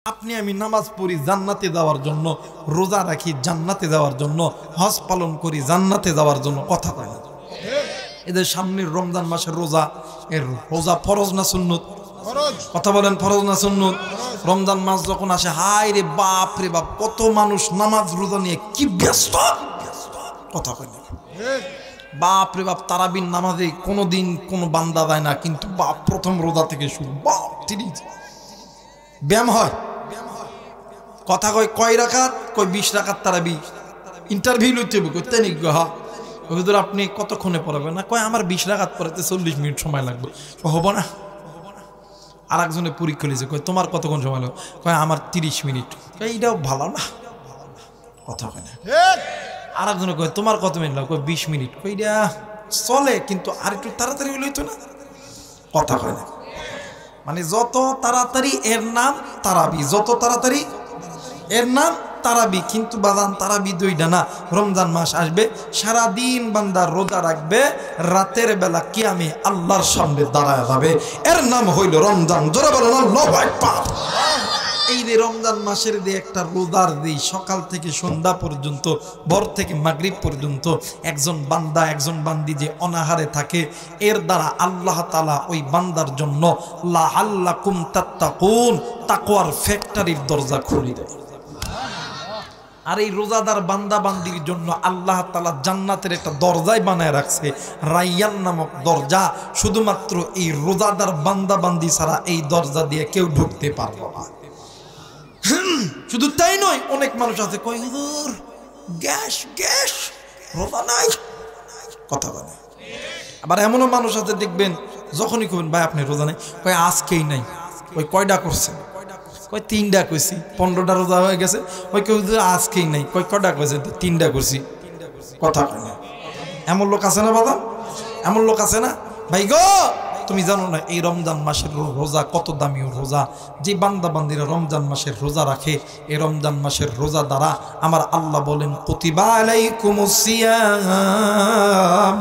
আপনি আমি নামাজ পড়ি জান্নাতে যাওয়ার জন্য, রোজা রাখি জান্নাতে যাওয়ার জন্য, হজ পালন করি জান্নাতে যাওয়ার জন্য, কথা কয় না। এদের সামনের রমজান মাসের রোজা, এর রোজা ফরজ না সুন্নত? কথা বলেন, ফরজ না সুন্নত? রমজান মাস যখন আসে, হায় রে বাপ রে বাপ, কত মানুষ নামাজ রোজা নিয়ে কি ব্যস্ত, কথা কয় না। বাপ রে বাপ, তারাবির নামাজে কোনোদিন কোনো বান্দা দেয় না, কিন্তু বাপ প্রথম রোজা থেকে শুরু, বাপ তিনি ব্যায়াম হয়। কথা কয় কয় রাকাত, কয় 20 রাকাত তারাবি। ইন্টারভিউ লইতে হবে, কই তাই নাকি? হ্যাঁ। হুজুর আপনি কতক্ষণে পড়াবেন? না, কয় আমার 20 রাকাত পড়াতে 40 মিনিট সময় লাগবে। হব না। আর একজনে পরীক্ষা লিখছে, কয় তোমার কতক্ষণ সময় লাগবে? কয় আমার 30 মিনিট। এইটাও ভালো না, কথা কয় না। আর একজনে কয় তোমার কত মিনিট লাগবে? কয় 20 মিনিট। কই এটা চলে, কিন্তু আর একটু তাড়াতাড়ি লইতো না, কথা কয় না। মানে যত তাড়াতাড়ি এর নাম তারাবি, যত তাড়াতাড়ি এর নাম তারাবি। কিন্তু বাদান তারাবি দুইটা না। রমজান মাস আসবে, সারাদিন বান্দা রোজা রাখবে, রাতের বেলা কিয়ামে আল্লাহর সামনে দাঁড়ায় যাবে, এর নাম হইল রমজান। জোরে বলেন আল্লাহু আকবার। এই যে রমজান মাসের যে একটা রোজার দিন, সকাল থেকে সন্ধ্যা পর্যন্ত, ভোর থেকে মাগরিব পর্যন্ত একজন বান্দা একজন বান্দি যে অনাহারে থাকে, এর দ্বারা আল্লাহ তাআলা ওই বান্দার জন্য লাআল্লাকুম তাত্তাকুন তাকওয়ার ফ্যাক্টরির দরজা খুলে দেয়। আর এই রোজাদার বান্দা বান্দির জন্য আল্লাহ তাআলা জান্নাতের একটা দরজাই বানায় রাখছে, রাইয়ান নামক দরজা। শুধুমাত্র এই রোজাদার বান্দা বান্দি ছাড়া এই দরজা দিয়ে কেউ ঢুকতে পারবে না। শুধু তাই নয়, অনেক মানুষ আছে কই হুজুর গ্যাস গ্যাস রোজা নাই, কথা বলে। আবার এমনও মানুষ আছে দেখবেন, যখনই কবেন ভাই আপনি রোজা নাই, কয় আজকেই নাই। ওই কয়টা করছে? কয় 3টা কইছি। 15টা রোজা হয়ে গেছে। ওই কেউ আজকেই নাই। কয় কয়টা কইছে? 3টা করছি, কথা কয় না। এমন লোক আছে না বাবা? এমন লোক আছে না? ভাই গো, তুমি জানো না এই রমজান মাসের রোজা কত দামি রোজা? যে বান্দা বান্দিরা রমজান মাসের রোজা রাখে, এই রমজান মাসের রোজা দ্বারা আমার আল্লাহ বলেন কুতিবা আলাইকুমুস সিয়াম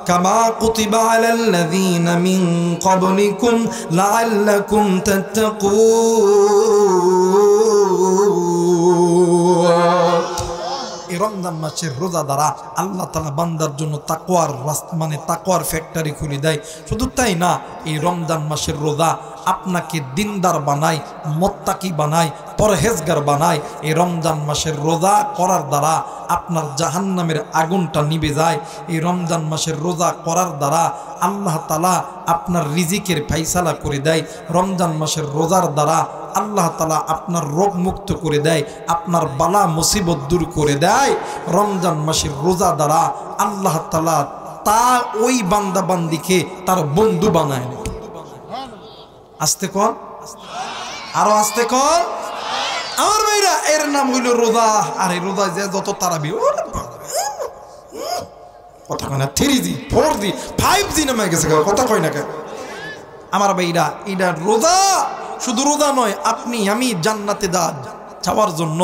কামা কুতিবা আলাল্লাযীনা মিন ক্বাবলিকুম লাআল্লাকুম তাত্তাকুন। এই রমজান মাসের রোজা দ্বারা আল্লাহ তাআলা বান্দার জন্য তাকওয়ার রাস্তা, মানে তাকওয়ার ফ্যাক্টরি খুলে দেয়। শুধু তাই না, এই রমজান মাসের রোজা আপনাকে দিনদার বানায়, মুত্তাকি বানায়, পরহেজগার বানায়। এই রমজান মাসের রোজা করার দ্বারা আপনার জাহান্নামের আগুনটা নিভে যায়। এই রমজান মাসের রোজা করার দ্বারা আল্লাহ তাআলা আপনার রিজিকের ফায়সালা করে দেয়। রমজান মাসের রোজার দ্বারা আল্লাহ তাআলা আপনার রোগ মুক্ত করে দেয়, আপনার বালা মুসিবত দূর করে দেয়। রমজান মাসের রোজা দ্বারা আল্লাহ তাআলা তা ওই বান্দা বান্দিকে তার বন্ধু বানায় নেয়। আস্তে কর, আরো আস্তে কর আমার ভাইরা, এর নাম হইল রোজা। আর এই রোজা যে যত তারাবি, কথা কয় না, 3G 4G 5G নামে গেছে, কথা কয় না কেন আমার ভাইরা? এটা রোজা শুধু রোজা নয়, আপনি আমি জান্নাতে যাওয়ার জন্য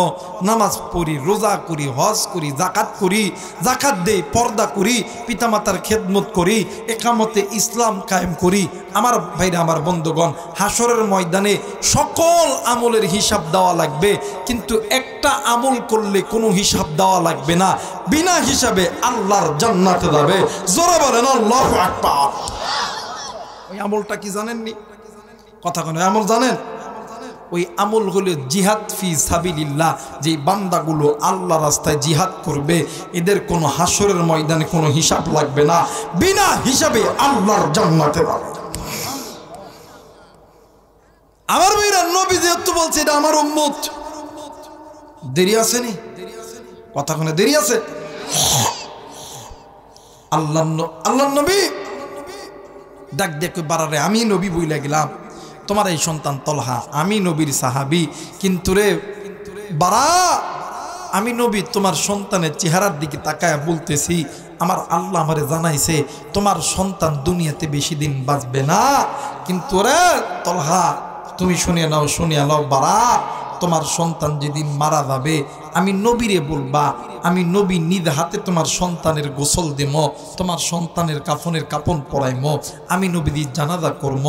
নামাজ পড়ি, রোজা করি, হজ করি, জাকাত করি, জাকাত দেই, পর্দা করি, পিতামাতার খেদমত করি, একামতে ইসলাম কায়েম করি। আমার ভাইরা, আমার বন্ধুগণ, হাসরের ময়দানে সকল আমলের হিসাব দেওয়া লাগবে, কিন্তু একটা আমল করলে কোনো হিসাব দেওয়া লাগবে না, বিনা হিসাবে আল্লাহর জান্নাতে যাবে। জোরে বলেন আল্লাহু আকবার। ওই আমলটা কি জানেননি? কথা কেন আমল জানেন? ওই আমল হলো জিহাদ ফি সাবিলিল্লাহ। যে বান্দাগুলো আল্লাহ রাস্তায় জিহাদ করবে, এদের কোনো হাসরের ময়দানে কোনো হিসাব লাগবে না, বিনা হিসাবে আল্লাহর জান্নাতে যাবে। আমার ভাইরা, নবী যেহেতু বলছে এটা আমার উম্মত, দেরি আছে নি? কথা কেন দেরি আছে? আল্লাহ নবী ডাক দেখে বাড়ারে, আমি নবী বইলা গেলাম, তোমার এই সন্তান তলহা, আমি নবীর সাহাবি, কিন্তু রে বারা, আমি নবী তোমার সন্তানের চেহারার দিকে তাকায় বলতেছি, আমার আল্লাহ আমারে জানাইছে তোমার সন্তান দুনিয়াতে বেশি দিন বাঁচবে না। কিন্তু রে তলহা, তুমি শুনিয়ে নাও, শুনিয়ে নাও বারা, তোমার সন্তান যেদিন মারা যাবে আমি নবীরে বলবা, আমি নবী নিজ হাতে তোমার সন্তানের গোসল দেব, তোমার সন্তানের কাফনের কাপন পরাইম, আমি নবীদের জানাজা করব,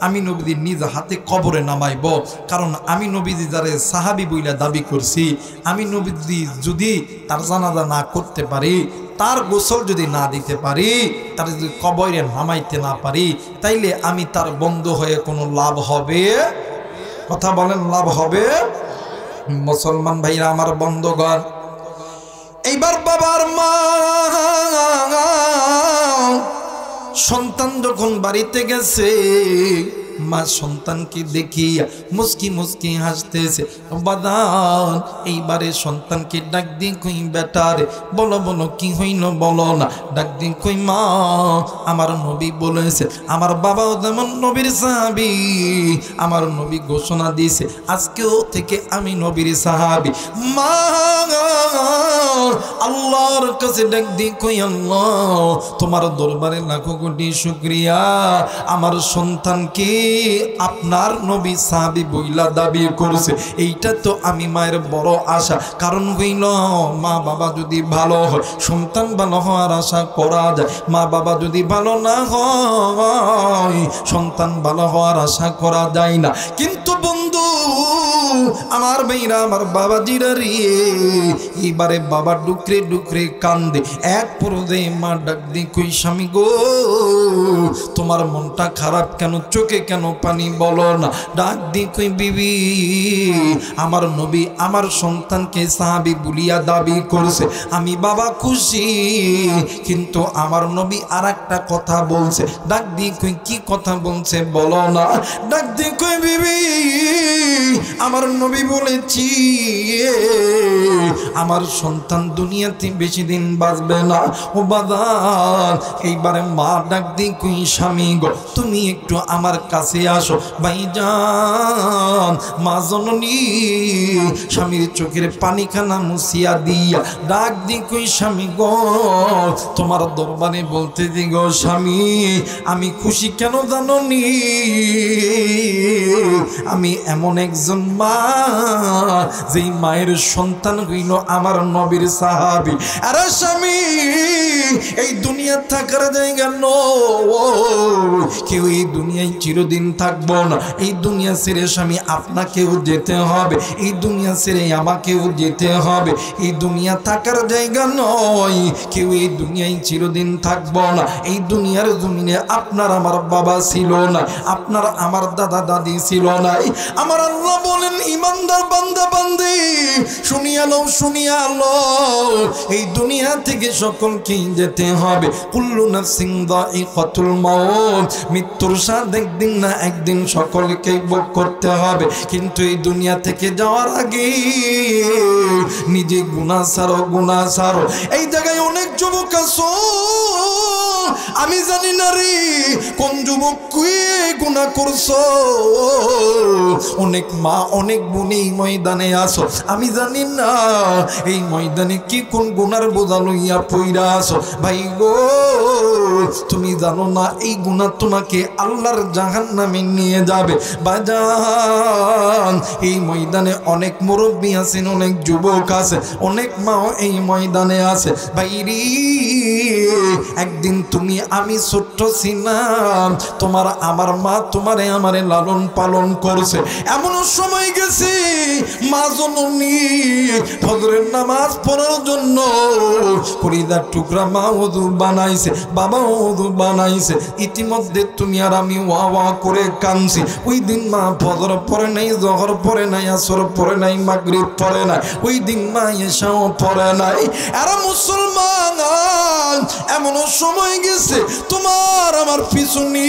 আমি নবীদের নিজ হাতে কবরে নামাইব। কারণ আমি নবীজি যারে সাহাবী বইলা দাবি করছি, আমি নবীজি যদি তার জানাজা না করতে পারি, তার গোসল যদি না দিতে পারি, তার যদি কবরে নামাইতে না পারি, তাইলে আমি তার বন্ধু হয়ে কোনো লাভ হবে? কথা বলেন, লাভ হবে? মুসলমান ভাইরা আমার বন্ধুগণ, এইবার বাবার মা সন্তান যখন বাড়িতে গেছে, মা সন্তানকে দেখিয়া মুস্কি মুস্কি হাসতেছে। বাদান এইবারে সন্তানকে ডাক দিয়ে কই, বেটারে বলো বলো কি হইল বলো না। ডাক দিয়ে কই, মা আমার নবী বলেছে আমার বাবাও যেমন নবীর সাহাবী, আমার নবী ঘোষণা দিয়েছে আজকেও থেকে আমি নবীর সাহাবী। মা আল্লাহর কাছে ডাক দিয়ে কই, আল্লাহ তোমার দরবারে লাখো কোটি শুকরিয়া, আমার সন্তানকে আপনার নবী সাহাবী বইলা দাবি করছে। এইটা তো আমি মায়ের বড় আশা। কারণ হইল মা বাবা যদি ভালো হয় সন্তান ভালো হওয়ার আশা করা যায়, মা বাবা যদি ভালো না হয় সন্তান ভালো হওয়ার আশা করা যায় না। কিন্তু বন্ধু আমার ভাইরা, আমার বাবাজিরা রে, এবারে বাবা ডুকরে ডুকরে কান্দে। এক পর্যায়ে মা ডাক দিয়ে কই, স্বামী গো তোমার মনটা খারাপ কেন, চোখে কেন পানি বলো না। ডাক দিয়ে কই, বিবি আমার নবী আমার সন্তানকে সাহাবী বলিয়া দাবি করছে, আমি বাবা খুশি, কিন্তু আমার নবী আর একটা কথা বলছে। ডাক দিয়ে কই, কি কথা বলছে বলো না। ডাক দিয়ে কই, বিবি আমার নবী বলেছি আমার সন্তান দুনিয়াতে বেশি দিন বাঁচবে না। ও বাদান এইবারে মা ডাক দিয়ে কই, স্বামী গো তুমি একটু আমার কাছে আসো। ভাইজান মা জননী স্বামীর চোখের পানিখানা মুছিয়া দিয়া ডাক দিয়ে কই, স্বামী গো তোমার দরবারে বলতে দি গো স্বামী, আমি খুশি কেন জাননি, আমি এমন একজন মা যেই মায়ের সন্তান হইল আমার নবীর সাহাবী। আরে স্বামী এই দুনিয়া থাকার জায়গা নয়, কেউ এই দুনিয়ায় চিরদিন থাকবো না। এই দুনিয়া ছেড়ে স্বামী আপনাকেও যেতে হবে, এই দুনিয়া ছেড়ে আমাকেও যেতে হবে। এই দুনিয়া থাকার জায়গা নয়, কেউ এই দুনিয়ায় চিরদিন থাকবো না। এই দুনিয়ার জমিনে আপনার আমার বাবা ছিল না, আপনার আমার দাদা দাদি ছিল না। আমার আল্লাহ বলেন, ইমানদার বান্দা বান্দি শুনিয়া লও, শুনিয়া লও, এই দুনিয়া থেকে সকলকেই যেতে হবে। কুল্লু নাফসিন যায়িকাতুল মাউত, মৃত্যুর স্বাদ একদিন না একদিন সকলকেই ভোগ করতে হবে। কিন্তু এই দুনিয়া থেকে যাওয়ার আগে নিজে গুনাহ ছাড়ো, গুনাহ ছাড়ো। এই জায়গায় অনেক যুবক আছো, আমি জানি না রে কোন যুবক কি গুনাহ করছো। অনেক মা অনেক বোন এই ময়দানে আসো, আমি জানি না এই ময়দানে কি কোন গুনার বোঝা লইয়া পইরা আসো। ভাই গো তুমি জানো না এই গুনাহ তোমাকে আল্লাহর জাহান্নামে নিয়ে যাবে। বাজান এই ময়দানে অনেক মুরব্বী আছেন, অনেক যুবক আছে, অনেক মাও এই ময়দানে আছে। ভাইরি একদিন তুমি আমি ছোট্ট ছিলাম, তোমার আমার মা তোমারে আমারে লালন পালন করছে। এমন সময় গেছে মা জননী ফজরের নামাজ পড়ার জন্য কলিজার টুকরা মা ওযু বানাইছে, বাবা ওযু বানাইছে। ইতিমধ্যে তুমি আর আমি ওয়া ওয়া করে কাঁদছি। ওই দিন মা ফজর পড়ে নাই, জোহর পড়ে নাই, আসর পড়ে নাই, মাগরিব পড়ে নাই, ওই দিন মা এশাও পড়ে নাই। এরা মুসলমান এমন সময় গেছে তোমার আমার পিছনে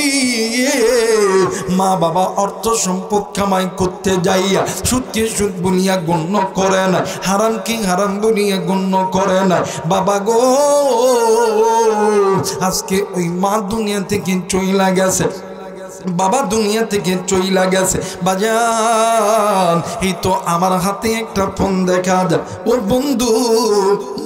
মা বাবা অর্থ সম্পদ কামাই করতে যাইয়া সুদকে সুদ বলিয়া গণ্য করে না, হারাম কি হারাম বলিয়া গণ্য করে না। বাবা গো আজকে ওই মা দুনিয়া থেকে চইলা গেছে, বাবা দুনিয়া থেকে চইলা গেছে। বাজান এই তো আমার হাতে একটা ফোন দেখা যায়, ওর বন্ধু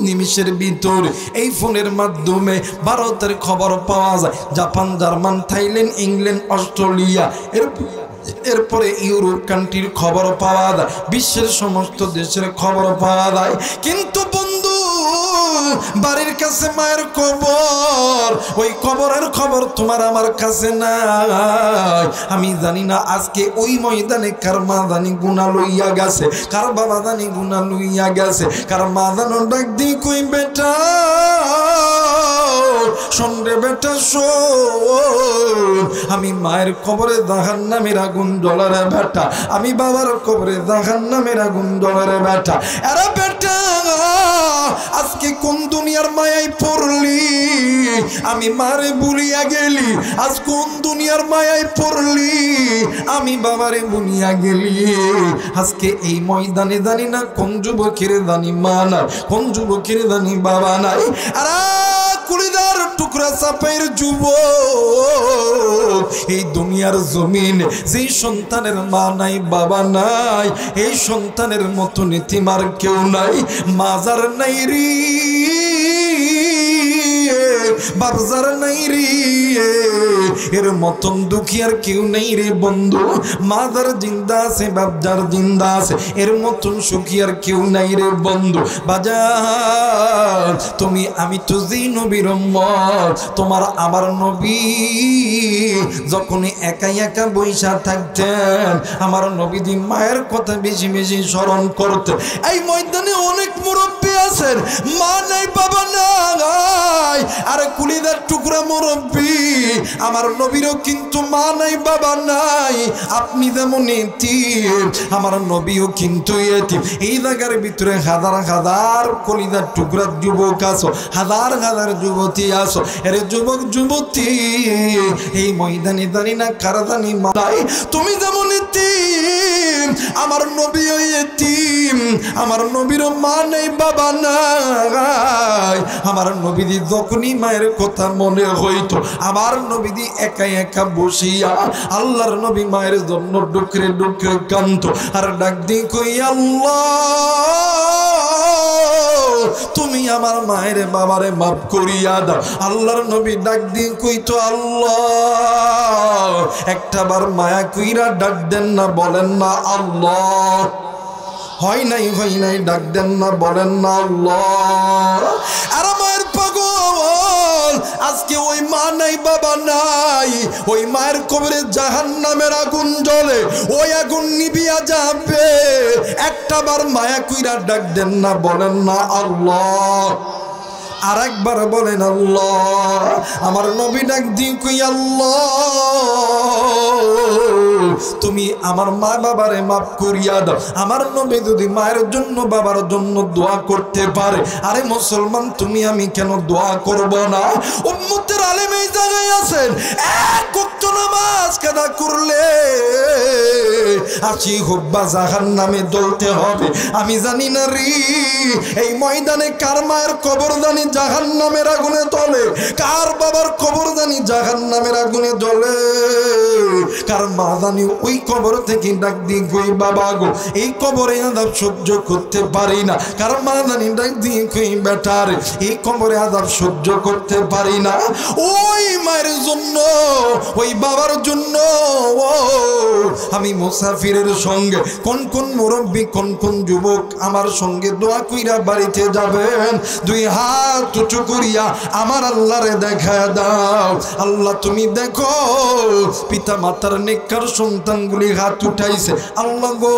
নিমিষের ভিতরে এই ফোনের মাধ্যমে ভারতের খবর পাওয়া যায়। Japan, German, Thailand, England, Australia, এরপরে ইউরোপ কান্ট্রির খবর পাওয়া যায়, বিশ্বের সমস্ত দেশের খবর পাওয়া যায়। কিন্তু বন্ধু, বাড়ির কাছে মায়ের কবর, ওই কবরের খবর তোমার আমার কাছে নাই। আমি জানি না আজকে ওই ময়দানে কার মা জানি গুণা লইয়া গেছে, কার বাবা জানি গুণা লইয়া গেছে, কার মা জানো ডাক দি কই বেটা শোন রে বেটা শোন, আমি মায়ের কবরে জাহান্নামের আগুন জ্বলারে বেটা, আমি বাবার কবরে জাহান্নামের আগুন জ্বলারে বেটা। আরে বেটা আজকে কোন দুনিয়ার মায়ায় পড়লি, আমি মারে ভুলিয়া গেলি, আজ কোন দুনিয়ার মায়ায় পড়লি, আমি বাবারে ভুলিয়া গেলি। আজকে এই ময়দানে জানি না কোন যুবকের জানি মা নাই, কোন যুবকের জানি বাবা নাই। আর কুড়িদার টুকরা চাপের যুবক, এই দুনিয়ার জমিন যেই সন্তানের মা নাই বাবা নাই, এই সন্তানের মতো নীতিমার কেউ নাই, মাজার নাই রে বাবজার নাই রে, এর মতন দুঃখী আর কেউ নেই রে বন্ধু। মাদার জিন্দা আছে, বাবজার জিন্দা আছে, এর মতন সুখী আর কেউ নাই রে বন্ধু। বাজার তুমি আমি তো যে নবীর উম্মত, তোমার আমার নবী যখন একা একা বৈশা থাকতেন, আমার নবীজি মায়ের কথা বেশি বেশি স্মরণ করতেন। এই ময়দানে অনেক মুরব্বী আছেন, মা নাই বাবা নাই, আর কুলিদার টুকরা মুরব্বী, আমার নবীরও কিন্তু মা নাই বাবা নাই। আপনি যেমন এতিম, আমার নবীও কিন্তু এতিম। এই জায়গার ভিতরে হাজার হাজার কলিদার টুকরা যুবক আছো, হাজার হাজার যুবতী আছো। এর যুবক যুবতী এই ময়দানে জানি না কারা জানি মা নাই। তুমি যেমন এতিম, আমার নবীও এতিম, আমার নবীরও মা নেই বাবা নাই। আমার নবীদি যখনই মায়ের কথা মনে হইতো, আমার নবীদি একা একা বসিয়া আল্লাহর নবী মায়ের জন্য ডুকরে ডুকরে কাঁদতো আর ডাক দি কই আল্লাহ তুমি আমার মায়ের বাবারে মাফ করিয়া দাও। আল্লাহর নবী ডাক দি কইতো আল্লাহ, একটাবার মায়া কইরা ডাক দেন না, বলেন না আল্লাহ। হয় নাই ডাক দেন না, বলেন না আল্লাহ। আর মায়ের পাগল, আজকে ওই মা নাই বাবা নাই, ওই মায়ের কবরে জাহান্নামের আগুন জ্বলে, ওই আগুন নিভিয়া যাবে। একটাবার মায়া কইরা ডাক দেন না, বলেন না আল্লাহ। আর একবার বলেন আল্লাহ। আমার নবী ডাক দি কই আল্লাহ তুমি আমার মা বাবারে মাফ করিয়া দাও। আমার নবী যদি মায়ের জন্য বাবার জন্য দোয়া করতে পারে, আরে মুসলমান তুমি আমি কেন দোয়া করব না? উম্মতের আলেম এই জায়গায় আছেন, এক ওয়াক্ত নামাজ কাদা করলে 80 হুব্বা জাহান্নামে জ্বলতে হবে। আমি জানি না রে এই ময়দানে কার মায়ের কবর জানি জাহান্নামের আগুনে জ্বলে, কার বাবার কবর জানি জাহান্নামের আগুনে জ্বলে, কার মা জানি ওই কবর থেকে ডাক দিয়ে কই বাবা গো এই কবরে আযাব সহ্য করতে পারি না, কার মা জানি ডাক দিয়ে কই বেটার এই কবরে আযাব সহ্য করতে পারি না। ওই মায়ের জন্য ওই বাবার জন্য আমি মুসাফিরের সঙ্গে কোন কোন মুরব্বী কোন কোন যুবক আমার সঙ্গে দোয়া কইরা বাড়িতে যাবেন, 2 হাত উঁচু করিয়া আমার আল্লাহরে দেখা দাও। আল্লাহ তুমি দেখো পিতা মাতার নেককার সন্তানগুলি হাত উঠাইছে, আল্লাহ গো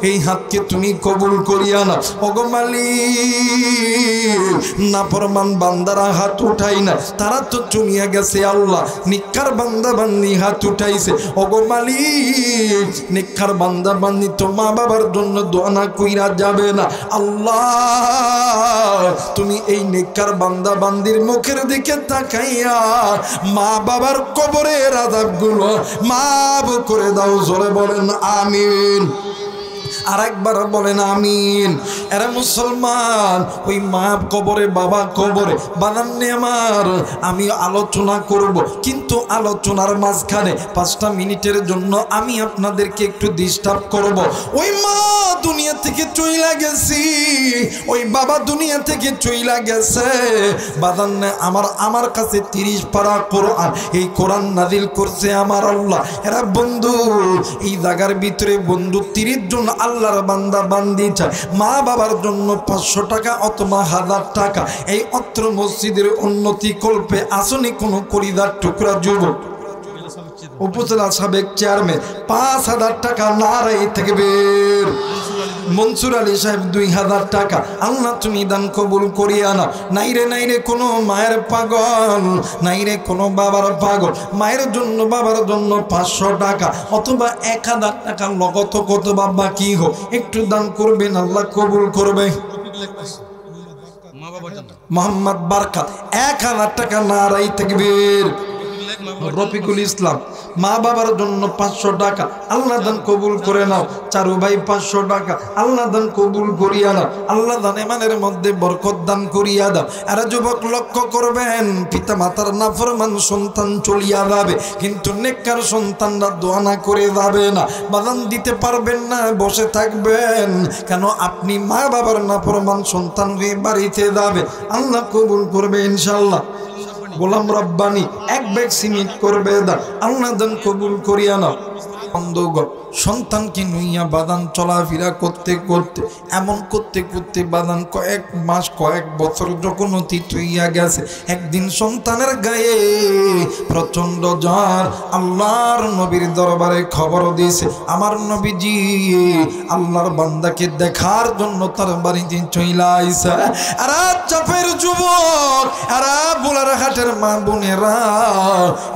এই হাতকে তুমি কবুল করিয়া না। ওগো মালিক নাফরমান বান্দারা হাত উঠাই না, তারা তো চুমিয়া গেছে, আল্লাহ নিকার বান্দা বান্দি হাত উঠাইছে। ওগো মালিক নিকার বান্দা বান্দি তো মা বাবার জন্য দোয়া না কইরা যাবে না, আল্লাহ তুমি এই নেককার বান্দা বান্দির মুখের দিকে তাকাইয়া মা বাবার কবরের আযাবগুলো মাফ করে দাও। জোরে বলেন আমিন। আর একবার বলেন আমিন। এরা মুসলমান ওই মা কবরে বাবা কবরে বানাননি আমার, আমি আলোচনা করব, কিন্তু আলোচনার মাঝখানে 5টা মিনিটের জন্য আমি আপনাদেরকে একটু ডিস্টার্ব করব। ওই মা দুনিয়া দুনিয়া থেকে চইলা গেছি, ওই বাবা দুনিয়া থেকে চইলা গেছে। বাদান আমার কাছে 30 পারা কোরআন, এই কোরআন নাজিল করছে আমার আল্লাহ। এরা বন্ধু এই জায়গার ভিতরে বন্ধু 30 জন আল্লাহর বান্দা বান্দি চায়, মা বাবার জন্য 500 টাকা অথবা 1000 টাকা। এই অত্র মসজিদের উন্নতি কল্পে আসনি কোনো কলিদার টুকরা যুবক উপজেলা সাবেক চেয়ারম্যান 5000 টাকা নারাই তাকবীর। মনসুর আলী সাহেব 2000 টাকা। আল্লাহ তুমি দান কবুল করিয়া না। নাইরে কোনো মায়ের পাগল, নাইরে কোনো বাবার পাগল, মায়ের জন্য বাবার জন্য 500 টাকা অথবা 1000 টাকা লগত কত বাবা কি হোক একটু দান করবেন, আল্লাহ কবুল করবে। মোহাম্মদ বারকাত 1000 টাকা নারাই তাকবীর। রফিকুল ইসলাম মা বাবার জন্য 500 টাকা, আল্লাহ দান কবুল করে নাও। চারু ভাই 500 টাকা, আল্লাহ দান কবুল করিয়া নাও। আল্লাহ দান ইমানের মধ্যে বরকত দান করিয়া দাও। আর যুবক লক্ষ্য করবেন, পিতা মাতার নাফরমান সন্তান চলিয়া যাবে, কিন্তু নেককার সন্তানরা দোয়া না করে যাবে না। বাদান দিতে পারবেন না, বসে থাকবেন কেন? আপনি মা বাবার নাফরমান সন্তান হয়ে বাড়িতে যাবে, আল্লাহ কবুল করবে ইনশাআল্লাহ। গোলাম রব্বানি 1 ব্যাগ সিমেন্ট করবে দা, আল্লাহ দান কবুল করিয়া নাও। বন্ধুগণ, সন্তানকে নিয়ে বাদান চলাফেরা করতে করতে এমন করতে করতে বাদান কয়েক মাস কয়েক বছর যখন অতীত হইয়া গেছে, একদিন সন্তানের গায়ে প্রচন্ড জ্বর। আল্লাহর নবীর দরবারে খবর দিয়েছে, আমার নবীজি আল্লাহর বান্দাকে দেখার জন্য তার বাড়িতে চইলা আইছে। আর চাপের যুবক, আর বোলার হাটের মা বোনেরা,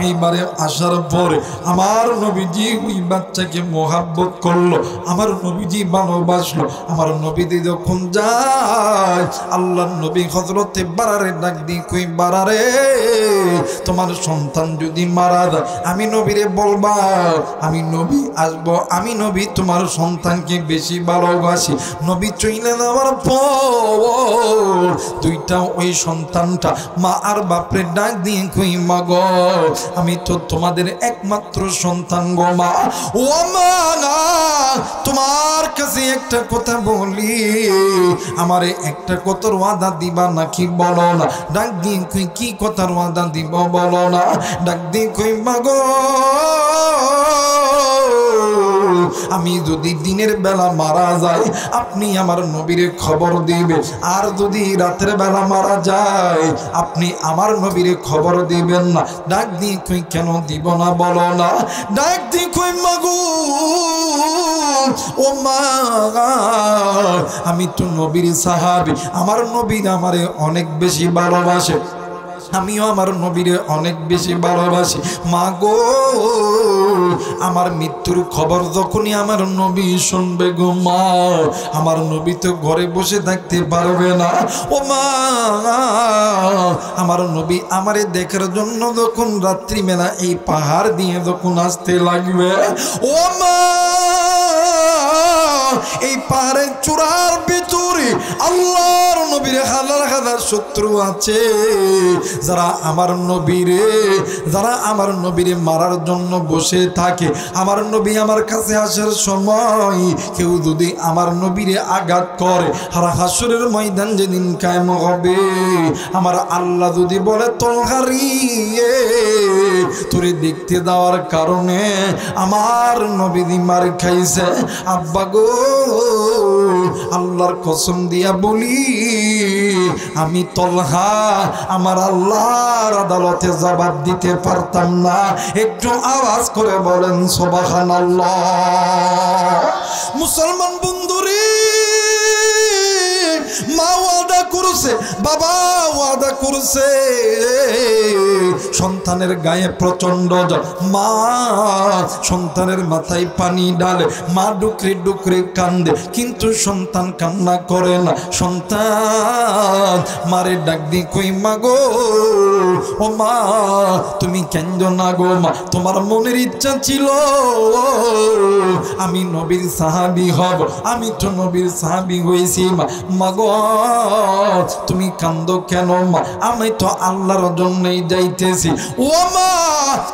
এইবারে আসার পরে আমার নবীজি ওই বাচ্চাকে মহাব্বত করলো, আমার নবীজি ভালোবাসলো। আমার নবীজি যখন যায়, আল্লাহ নবী হযরতে বারারে ডাক দিয়ে কই, বারারে তোমার সন্তান যদি মারা যায় আমি নবীরে বলবা, আমি নবী আসবো, আমি নবী তোমার সন্তানকে বেশি ভালোবাসি। নবী চইলে যাওয়ার পর দুইটা ওই সন্তানটা মা আর বাপরে ডাক দিয়ে কই, মা গো আমি তো তোমাদের একমাত্র সন্তান গো মা। ও মা, তোমার কাছে একটা কথা বলি, আমারে একটা কথার ওয়াদা দিবা নাকি বলো না? ডাক দিয়ে কই, কি কথার ওয়াদা দিব বলো না? ডাক দিয়ে কই, মা গো আমি যদি দিনের বেলা মারা যাই আপনি আমার নবীরে খবর দিবে, আর যদি রাতের বেলা মারা যায় আপনি আমার নবীরে খবর দিবেন না। ডাক দিয়ে কই, কেন দিব না বলো না? ডাক দিয়ে কই, মাগো ও মা, আমি তো নবীর সাহাবী, আমার নবী আমারে অনেক বেশি ভালোবাসে, আমিও আমার নবীরে অনেক বেশি ভালোবাসি। মা গো আমার মৃত্যুর খবর যখনই আমার নবী শুনবে গো মা, আমার নবী তো ঘরে বসে থাকতে পারবে না। ও মা, আমার নবী আমারে দেখার জন্য যখন রাত্রিবেলা এই পাহাড় দিয়ে যখন আসতে লাগবে, ও মা এই পাহাড়ের চূড়ার ভিতরে আল্লাহর নবীর হাজার হাজার শত্রু আছে, যারা আমার নবীরে মারার জন্য বসে থাকে। আমার নবী আমার কাছে আসার সময় কেউ যদি আমার নবীরে আঘাত করে, আর হাসরের ময়দান যেদিন কায়েম হবে, আমার আল্লাহ যদি বলে তলহারি তোরে দেখতে দেওয়ার কারণে আমার নবী মার খাইছে, আব্বা গো আল্লাহর কসম দিয়া বলি আমি তলহা আমার আল্লাহর আদালতে জবাব দিতে পারতাম না। একটু আওয়াজ করে বলেন সুবহানাল্লাহ। মুসলমান বন্ধুরে, মা ওয়াদা করছে, বাবা ওয়াদা করছে, সন্তানের গায়ে প্রচন্ড জ্বর, মা সন্তানের মাথায় পানি ডালে, মা ডুকরে ডুকরে কান্দে, কিন্তু সন্তান কান্না করে না। সন্তান মারে ডাক দি কই, মা গো ও মা তুমি কেন্দ্র না গো মা, তোমার মনের ইচ্ছা ছিল আমি নবীর সাহাবী হব, আমি তো নবীর সাহাবী হয়েছি মা। মা গো তুমি কান্দো কেন মা? আমি তো আল্লাহর জন্যই যাইতেছি। ও মা,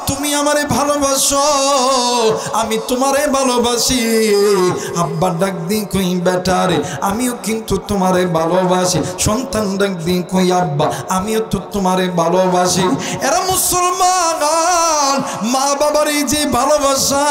তুমি আমারে ভালোবাসো, আমি তোমারে ভালোবাসি। আব্বা ডাক দি কই বেটা রে, আমিও কিন্তু তোমারে ভালোবাসি। সন্তান ডাক দি কই আব্বা, আমিও তো তোমারে ভালোবাসি। এরা মুসলমান, মা বাবার এই যে ভালোবাসা,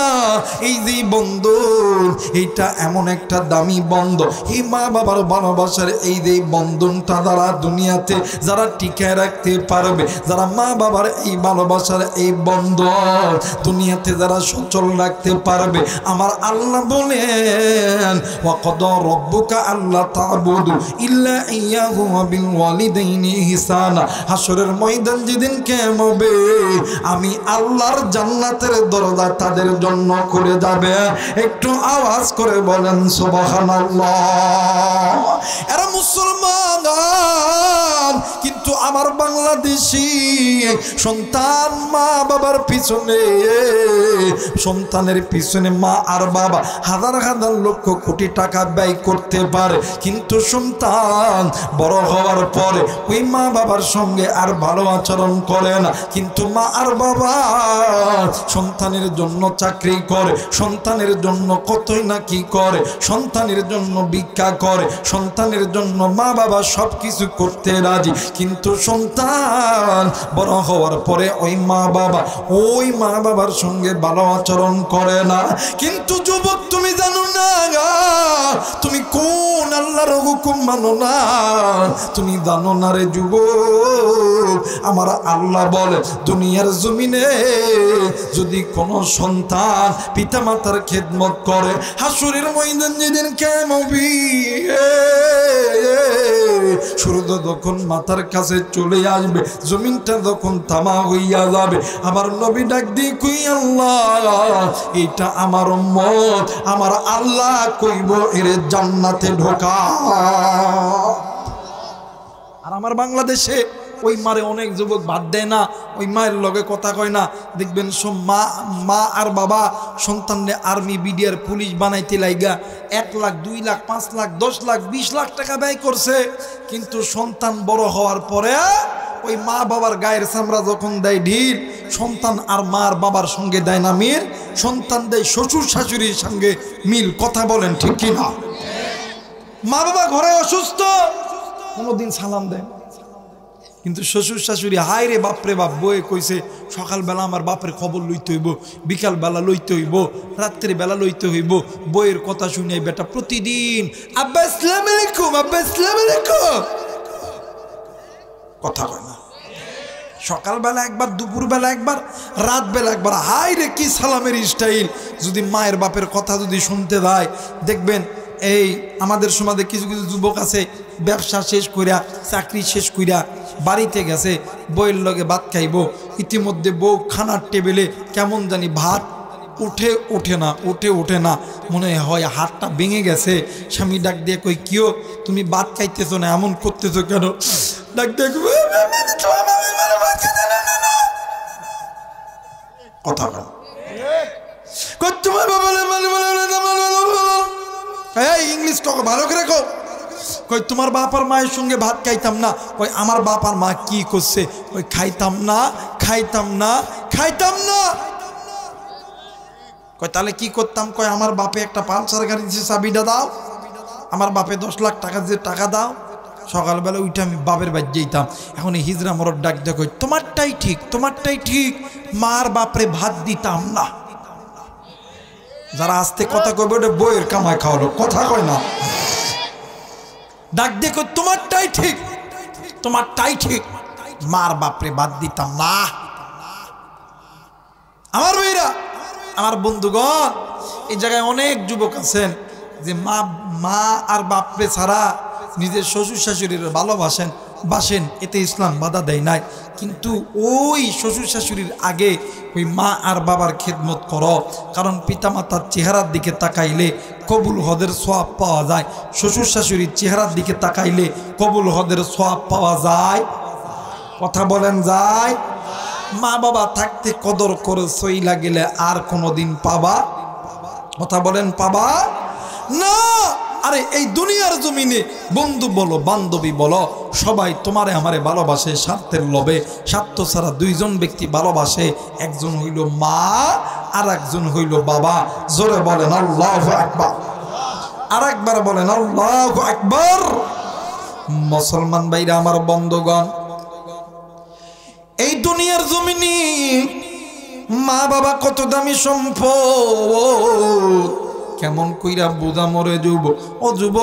এই যে বন্ধন, এইটা এমন একটা দামি বন্ধন। এই মা বাবার ভালোবাসার এই যে বন্ধনটা দ্বারা দুনিয়াতে যারা টিকায় রাখতে পারবে, যারা মা বাবার এই ভালোবাসার এই বন্ধন দুনিয়াতে যারা সচল রাখতে পারবে, আমার আল্লাহ বলেন ওয়াকাদা রাব্বুকা আল্লা তা'বুদু ইল্লা ইয়্যাহু ওয়া বিল ওয়ালিদাইনি ইহসানা। হাসরের ময়দান যেদিন কিয়ামত হবে, আমি আল্লাহর জান্নাতের দরজা তাদের জন্য খুলে যাবে। একটু আওয়াজ করে বলেন সুবহানাল্লাহ। এরা মুসলমান, কিন্তু আমার বাংলাদেশি সন্তান মা বাবার পিছনে, সন্তানের পিছনে মা আর বাবা হাজার হাজার লক্ষ কোটি টাকা ব্যয় করতে পারে, কিন্তু সন্তান বড় হওয়ার পরে ওই মা বাবার সঙ্গে আর ভালো আচরণ করে না। কিন্তু মা আর বাবা সন্তানের জন্য চাকরি করে, সন্তানের জন্য কতই না কি করে, সন্তানের জন্য ভিক্ষা করে, সন্তানের জন্য মা বাবা সব কিছু করতে রাজি, কিন্তু সন্তান বড় হওয়ার পরে ওই মা বাবার সঙ্গে ভালো আচরণ করে না। কিন্তু যুবক, তুমি জানো না তুমি কোন আল্লাহর হুকুম মানো না? তুমি জানো না রে যুবক, আমার আল্লাহ বলে দুনিয়ার জমিনে যদি কোনো সন্তান পিতা মাতার খেদমত করে, হাসরের ময়দান যেদিন কিয়ামত হবে, সূর্য যখন মাথার কাছে চলে আসবে, জমিনটা যখন তামা হইয়া যাবে, আমার নবী ডাক দিয়ে কই আল্লাহ, এটা আমার উম্মত, আমার আল্লাহ কইব এরে জান্নাতে ঢোকা। আর আমার বাংলাদেশে ওই মারে অনেক যুবক বাদ দেয় না, ওই মায়ের লগে কথা কয় না। দেখবেন সব মা আর বাবা সন্তানরে আর্মি, বিডিআর, পুলিশ বানাইতে লাইগা 1 লাখ 2 লাখ 5 লাখ 10 লাখ 20 লাখ টাকা ব্যয় করছে, কিন্তু সন্তান বড় হওয়ার পরে ওই মা বাবার গায়ের চামড়া যখন দেয় ঢিল, সন্তান আর মা আর বাবার সঙ্গে দেয় না মিল, সন্তান দেয় শ্বশুর শাশুড়ির সঙ্গে মিল। কথা বলেন ঠিক কি না? মা বাবা ঘরে অসুস্থ, কোনোদিন সালাম দেয়, কিন্তু শ্বশুর শাশুড়ি হায় রে বাপরে বাপ, বয়ে কইছে সকালবেলা আমার বাপের খবর লইতে হইব, বিকালবেলা লইতে হইব, রাত্রি বেলা লইতে হইব। বইয়ের কথা শুনে বেটা প্রতিদিন আব্বা আসসালামু আলাইকুম, আব্বা আসসালামু আলাইকুম, কথা কয় না। সকালবেলা একবার, দুপুরবেলা একবার, রাতবেলা একবার। হায় রে কি সালামের স্টাইল! যদি মায়ের বাপের কথা যদি শুনতে দেয়, দেখবেন এই আমাদের সমাজে কিছু কিছু যুবক আছে, ব্যবসা শেষ কইরা, চাকরি শেষ কইরা বাড়িতে গেছে, বউয়ের লগে ভাত খাইব, ইতিমধ্যে বউ খানার টেবিলে কেমন জানি ভাত ওঠে না, মনে হয় হাতটা ভেঙে গেছে। স্বামী ডাক দিয়ে কই কিও তুমি ভাত খাইতেছো না, এমন করতেছো কেন? ডাক দিয়ে কথা বল, তোমার বাবা ইংলিশ ভালো করে কো, কই তোমার বাপার মায়ের সঙ্গে ভাত খাইতাম না। কই আমার বাপার মা কি করছে? কই খাইতাম না। কই তাহলে কি করতাম? কই আমার বাপে একটা পালসার গাড়ি দিচ্ছে, চাবিটা দাও। আমার বাপে 10 লাখ টাকা দিয়ে টাকা দাও। সকালবেলা উঠে আমি বাপের বাড়ি যেতাম। এখন এই হিজরা মরদ ডাক দেয়, কই তোমারটাই ঠিক, মার বাপরে ভাত দিতাম না। যারা আস্তে কথা কইবে ওটা বইয়ের কামাই খাওয়ালো, কথা কয় না। ডাক দিয়ে কই তোমারটাই ঠিক, মার বাপরে ভাত দিতাম না। আমার ভাইরা, আমার বন্ধুগণ, এই জায়গায় অনেক যুবক আছেন যে মা আর বাপরে ছাড়া নিজের শ্বশুর শাশুড়ির বাসেন, এতে ইসলাম বাধা দেয় নাই, কিন্তু ওই শ্বশুর শাশুড়ির আগে ওই মা আর বাবার খেদমত করো, কারণ পিতামাতার চেহারার দিকে তাকাইলে কবুল হদের সওয়াব পাওয়া যায়। শ্বশুর শাশুড়ির চেহারার দিকে তাকাইলে কবুল হদের সওয়াব পাওয়া যায়। কথা বলেন যায়? মা বাবা থাকতে কদর করে সইলা গেলে আর কোনোদিন পাবা? কথা বলেন পাবা না। আরে এই দুনিয়ার জমিনে বন্ধু বলো বান্ধবী বলো সবাই তোমারে আমারে ভালোবাসে স্বার্থের লোভে। স্বার্থ ছাড়া দুইজন ব্যক্তি ভালোবাসে, একজন হইল মা আর একজন হইল বাবা। জোরে বলেন আল্লাহু আকবার, আর একবার বলেন আল্লাহু আকবার। মুসলমান ভাইরা আমার বন্ধুগণ, এই দুনিয়ার জমিনে মা বাবা কত দামি সম্পদ, কেমন কইরা বোঝা মরে যুব ও যুব।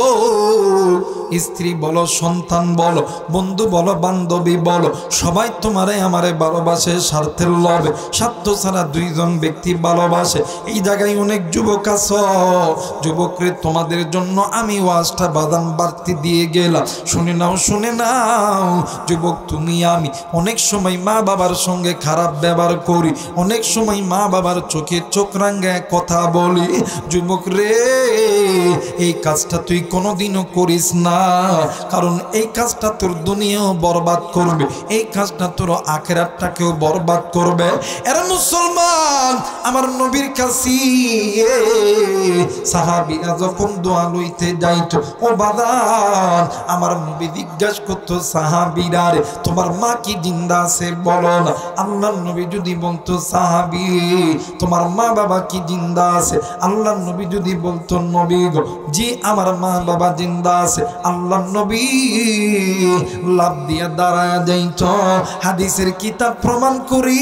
স্ত্রী বলো, সন্তান বলো, বন্ধু বলো, বান্ধবী বলো, সবাই তোমারে আমারে ভালোবাসে স্বার্থের লোভে। স্বার্থ ছাড়া দুইজন ব্যক্তি ভালোবাসে। এই জায়গায় অনেক যুবক আছো, যুবকরে তোমাদের জন্য আমি ওয়াজটা বাদাম বাড়তি দিয়ে গেলাম। শুনে নাও, শুনে নাও যুবক, তুমি আমি অনেক সময় মা বাবার সঙ্গে খারাপ ব্যবহার করি, অনেক সময় মা বাবার চোখে চোখ রাঙ্গায় কথা বলি। যুবক রে, এই কাজটা তুই কোনোদিনও করিস না, কারণ এই কাজটা তোর দুনিয়াও বরবাদ করবে, এই কাজটা তোর আখিরাতটাকেও বরবাদ করবে। এরা মুসলমান, আমার নবীর কাছে সাহাবীরা যখন দোয়া লইতে যাইতো, ও বাদান, আমার নবী জিজ্ঞাসা করতো সাহাবীরা, রে তোমার মা কি জিন্দা আছে বলো না। আল্লাহর নবী যদি বলতো সাহাবী তোমার মা বাবা কি জিন্দা আছে, আল্লাহর নবী যদি বলতো নবী গো জি আমার মা বাবা জিন্দা আছে, আল্লাহর নবী লাভ দিয়া দাঁড়ায় যাইত। হাদিসের কিতাব প্রমাণ করি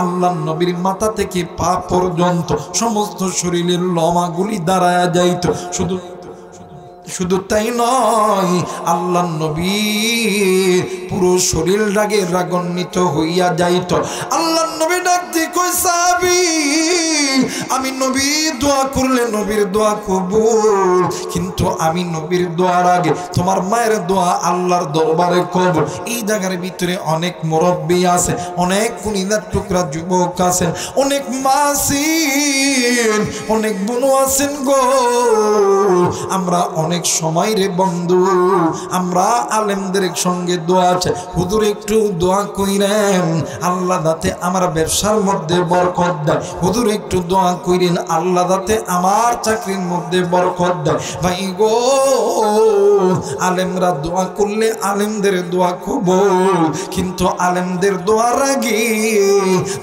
আল্লাহর নবীর মাথা থেকে পা পর্যন্ত সমস্ত শরীরের লমাগুলি দাঁড়ায় যাইত। শুধু তাই নয়, আল্লাহর নবী পুরো শরীর রাগে রাগান্বিত হইয়া যাইত। আল্লাহর নবী ডাক দিয়ে কই সাহাবী, আমি নবী দোয়া করলে নবীর দোয়া কবুল, কিন্তু আমি নবীর দোয়ার আগে তোমার মায়ের দোয়া আল্লাহর দরবারে কবুল। এই জায়গার ভিতরে অনেক মুরব্বী আছে, অনেক কুনিদার টুকরা যুবক আছেন, অনেক মা আছেন, অনেক বোনও আছেন গো। আমরা অনেক সময় রে বন্ধু, আমরা আলেমদের সঙ্গে দোয়া আছে, হুজুর একটু দোয়া কইরেন আল্লাহ দাতে আমার ব্যবসার মধ্যে বরকত দেয়, হুজুর একটু দোয়া কইরেন আল্লাহ দাতে আমার চাকরির মধ্যে বরকত দেয়। ভাই গো, আলেমরা দোয়া করলে আলেমদের দোয়া কবুল, কিন্তু আলেমদের দোয়ার আগে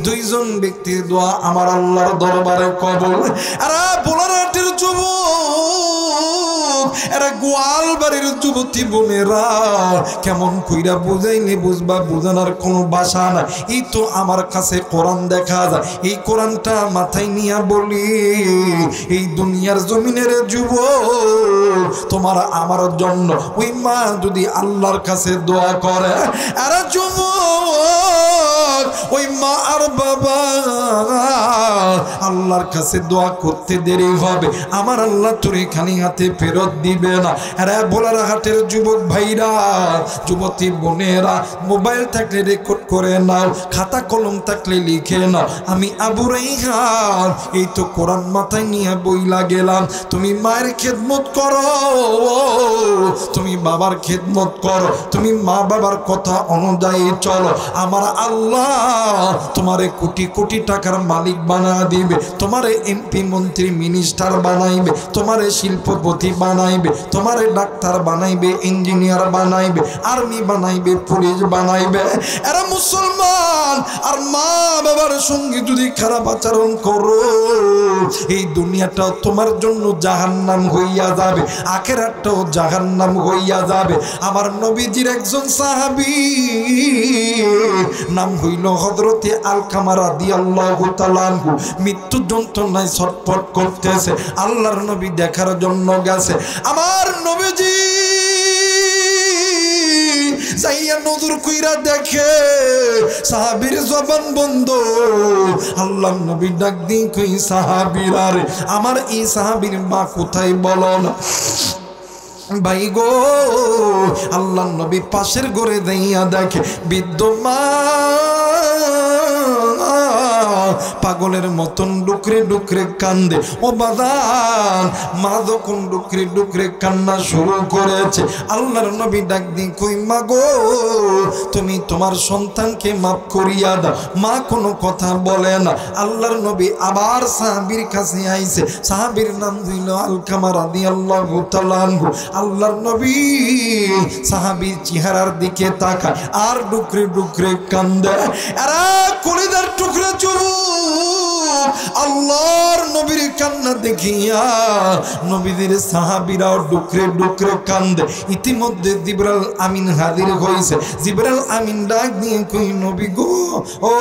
দুইজন ব্যক্তির দোয়া আমার আল্লাহর দরবারে কবুল। আর বোলারহাটের যুবক, এরা গোয়ালবাড়ির যুবতী বোনেরা, কেমন কইরা বুঝাইলে বুঝবা, বুঝানোর কোনো ভাষা না। এই তো আমার কাছে কোরআন দেখা যায়, এই কোরআনটা মাথায় নিয়ে বলি, এই দুনিয়ার জমিনের যুবক, তোমার আমার জন্য ওই মা যদি আল্লাহর কাছে দোয়া করে, এরা যুবক ওই মা আর বাবা আল্লাহর কাছে দোয়া করতে দেরি হবে, আমার আল্লাহ তোরে খালি হাতে ফেরত দিবে না। এরা বোলারহাটের যুবক ভাইরা, যুবতী বোনেরা, মোবাইল থাকলে রেকর্ড করে নাও, খাতা কলম থাকলে লিখে নাও। আমি আবু রাইহান এই তো কোরআন মাথায় নিয়ে বইলা গেলাম। তুমি মায়ের খেদমত করো, তুমি বাবার খেদমত করো, তুমি মা বাবার কথা অনুযায়ী চলো, আমার আল্লাহ তোমারে কোটি কোটি টাকার মালিক বানা দিবে, তোমারে এমপি মন্ত্রী মিনিস্টার বানাইবে, তোমারে শিল্পপতি বানাইবে, তোমারে ডাক্তার বানাইবে, ইঞ্জিনিয়ার বানাইবে, আর্মি বানাইবে, পুলিশ বানাইবে। এরা মুসলমান, আর মা বাবার সঙ্গে যদি খারাপ আচরণ করো, এই দুনিয়াটাও তোমার জন্য জাহান্নাম হইয়া যাবে, আখিরাতটাও জাহান্নাম হইয়া যাবে। আমার নবীজির একজন সাহাবী, নাম হইল হযরতে আলকামা রাদিয়াল্লাহু তাআলা আনহু, মৃত্যু যন্ত্রণায় ছটফট করতেছে, আল্লাহর নবী দেখার জন্য গেছে। আমার নবীজি যাইয়া নজর কইরা দেখে সাহাবীর জবান বন্ধ। আল্লাহর নবী ডাক দিয়ে কই সাহাবীরা, রে আমার এই সাহাবীর মা কোথায় বলো না। ভাই গো, আল্লাহর নবী পাশের ঘরে যাইয়া দেখে বৃদ্ধ মা পাগলের মতন ডুকরে ডুকরে কান্দে। ও বাজান, মা যখন ডুকরে ডুকরে কান্না শুরু করেছে, আল্লাহর নবী ডাক দিয়ে কই মা গো, তুমি তোমার সন্তানকে মাফ করিয়া দাও। মা কোনো কথা বলে না। আল্লাহর নবী আবার সাহাবীর কাছে আইছে। সাহাবীর নাম হইল আলকামা রাদিয়াল্লাহু তাআলা আনহু। আল্লাহর নবী সাহাবীর চেহারার দিকে তাকায় আর ডুকরে ডুকরে কান্দে। আরে কলিজার টুকরা যুবক, আল্লাহর নবীর কান্না দেখিয়া নবীদের সাহাবীরাও ডুকরে ডুকরে কান্দে। ইতিমধ্যে জিবরাইল আমিন হাজির হইছে। জিবরাইল আমিন ডাক দিয়ে কই নবী গো, ও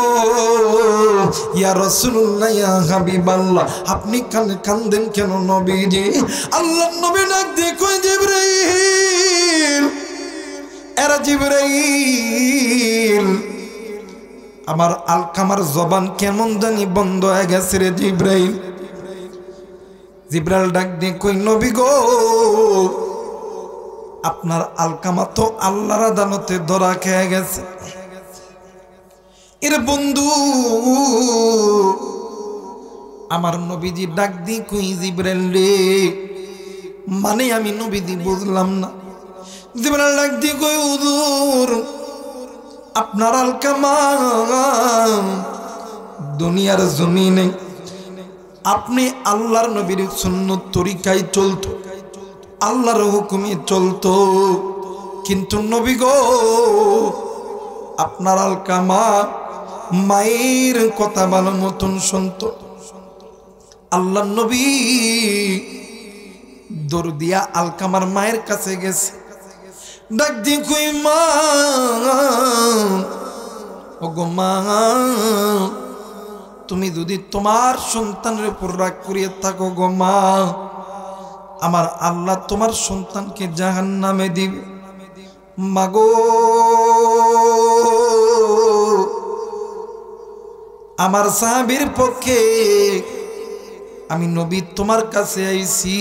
ইয়া রাসূলুল্লাহ, ইয়া হাবিবাল্লাহ, আপনি কান্দেন কেন নবীজি? আল্লাহর নবী ডাক দিয়ে কই জিবরাইল, এরা জিবরাইল, আমার আলকামার জবান কেমন জানি বন্ধ হয়ে গেছে রে জিবরাইল। জিবরাইল ডাক দিয়ে কই নবী গো, আপনার আলকামা তো আল্লাহর আদালতে ধরা খেয়ে গেছে। এর বন্ধু আমার নবীজি ডাক দিয়ে কই জিবরাইল রে, মানে আমি নবীজি বুঝলাম না। জিবরাইল ডাক দিয়ে কই হুজুর, আপনার আলকামা দুনিয়ার জমিনে আপনি আল্লাহর নবীর সুন্নত তরিকায় চলতো, আল্লাহর হুকুমে চলতো, কিন্তু নবী গো, আপনার আলকামা মায়ের কথা ভালো মতন শুনতো। আল্লাহর নবী দৌড় দিয়া আলকামার মায়ের কাছে গেছে। ডাক দিয়ে কই মা, ও গো মা, তুমি যদি তোমার সন্তানের উপর রাগ করিয়ে থাকো গো মা, আমার আল্লাহ তোমার সন্তানকে জাহান্নামে দিবে। মাগো, আমার সাহাবীর পক্ষে আমি নবী তোমার কাছে আইছি,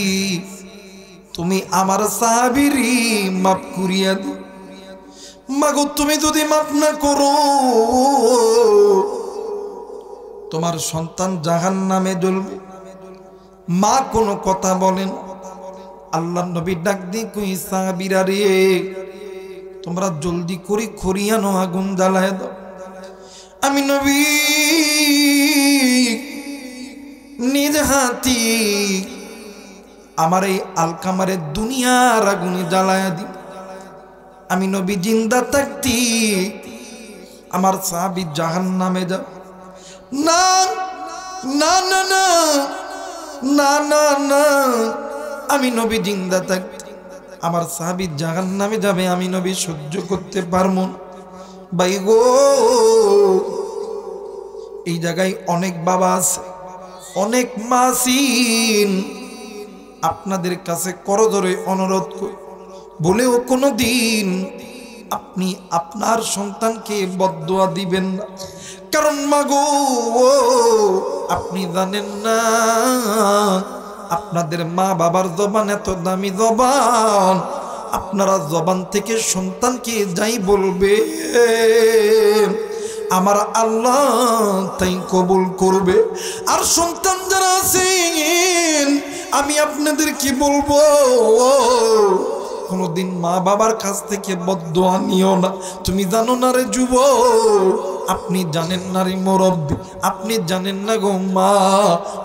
তুমি আমার সাহাবীরই মাফ করিয়া দাও। মাগো, তুমি যদি মাফ না করো, তোমার সন্তান জাহান্নামে জ্বলবে। মা কোনো কথা বলেন। আল্লাহর নবী ডাক দিয়ে কই সাহাবীরা রে, তোমরা জলদি করে খড়িয়ানো আগুন জ্বালায় দাও। আমি নবী নিজ হাতি আমার এই আলকামারে দুনিয়ার আগুনে জ্বালায় দি। আমি নবী জিন্দা থাকতি আমার সাহাবী জাহান্নামে যা। না না না না না না না, আমি নবী জিন্দা থাকতি আমার সাহাবী জাহান্নামে যাবে, আমি নবী সহ্য করতে পারবো না। ভাই গো, এই জায়গায় অনেক বাবা আছে, অনেক মাসিন, আপনাদের কাছে করজোড়ে অনুরোধ করি, বলেও কোনো দিন আপনি আপনার সন্তানকে বদদুয়া দিবেন না। কারণ মাগো, আপনি জানেন না আপনাদের মা বাবার জবান এত দামি জবান, আপনারা জবান থেকে সন্তানকে যাই বলবে আমার আল্লাহ তাই কবুল করবে। আর সন্তান যারা আছেন, আমি আপনাদের কি বলবো, কোনদিন মা বাবার কাছ থেকে বদদুয়া নিও না। তুমি জানো না রে যুবক, আপনি জানেন না রে মুরব্বি, আপনি জানেন না গো মা,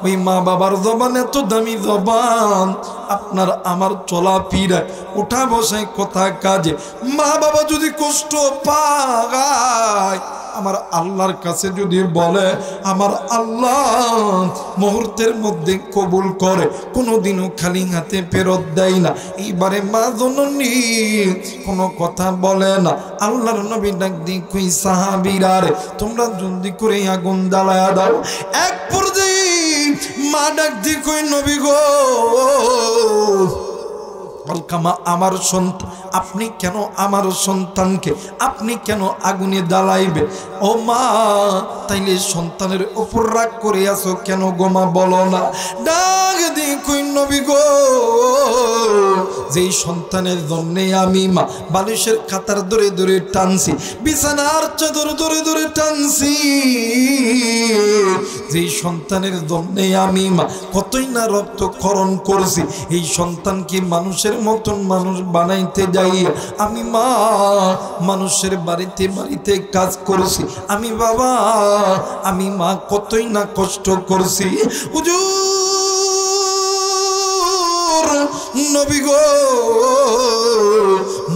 ওই মা বাবার জবান এত দামি জবান, আপনার আমার চলা ফিরা ওঠা বসায় কথা কাজে মা বাবা যদি কষ্ট পায়, আমার আল্লাহর কাছে যদি বলে, আমার আল্লাহ মুহূর্তের মধ্যে কবুল করে, কোনোদিনও খালি হাতে ফেরত দেয় না। এইবারে মা জননী কোনো কথা বলে না। আল্লাহর নবী ডাক দিয়ে কই সাহাবীরা রে, তোমরা জলদি করে আগুন জ্বালায়া দাও। এক পর্যায়ে মা ডাক দিয়ে কই নবী গো, আলকামা আমার সন্তান, আপনি কেন আমার সন্তানকে আপনি কেন আগুনে জ্বালাইবে? ও মা, তাইলে সন্তানের উপর রাগ করে আসো কেন গো মা, বলো না। ডাক দিয়ে কই নবী গো, যেই সন্তানের জন্যে আমি মা বালিশের খাতার ধরে ধরে টানছি, বিছানার চাদর ধরে ধরে টানছি, যেই সন্তানের জন্যে আমি মা কতই না রক্তক্ষরণ করছি, এই সন্তানকে মানুষের মতন মানুষ বানাইতে যাই আমি মা মানুষের বাড়িতে বাড়িতে কাজ করছি, আমি বাবা আমি মা কতই না কষ্ট করছি। হুজুর নবী গো,